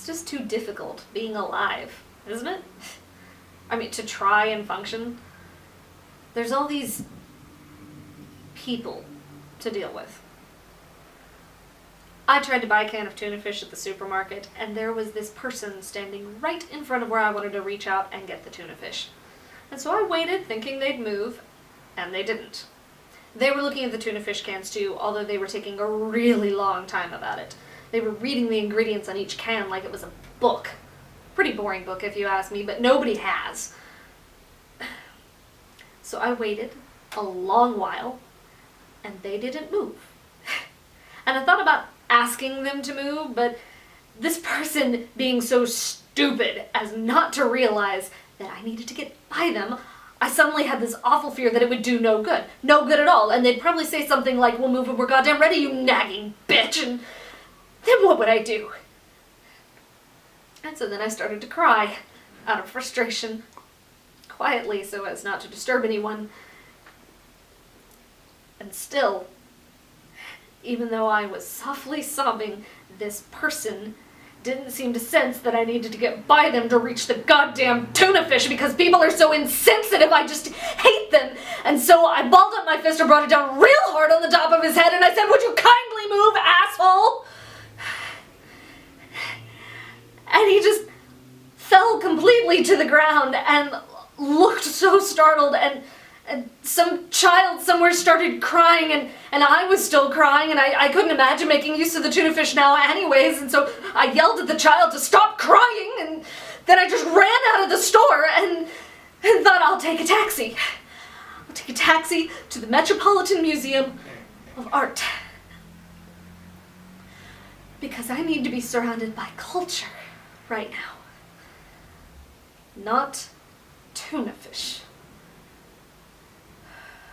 It's just too difficult being alive, isn't it? I mean, to try and function. There's all these people to deal with. I tried to buy a can of tuna fish at the supermarket, and there was this person standing right in front of where I wanted to reach out and get the tuna fish. And so I waited, thinking they'd move, and they didn't. They were looking at the tuna fish cans too, although they were taking a really long time about it. They were reading the ingredients on each can like it was a book. Pretty boring book if you ask me, but nobody has. So I waited a long while, and they didn't move. And I thought about asking them to move, but this person being so stupid as not to realize that I needed to get by them, I suddenly had this awful fear that it would do no good. No good at all. And they'd probably say something like, "We'll move when we're goddamn ready, you nagging bitch." And then what would I do? And so then I started to cry out of frustration, quietly so as not to disturb anyone. And still, even though I was softly sobbing, this person didn't seem to sense that I needed to get by them to reach the goddamn tuna fish, because people are so insensitive, I just hate them. And so I balled up my fist and brought it down real hard on the top of his head, and I said, "Would you kindly move, asshole?" And he just fell completely to the ground and looked so startled, and some child somewhere started crying, and I was still crying, and I couldn't imagine making use of the tuna fish now anyways, and so I yelled at the child to stop crying, and then I just ran out of the store and thought, I'll take a taxi. I'll take a taxi to the Metropolitan Museum of Art. Because I need to be surrounded by culture right now. Not tuna fish.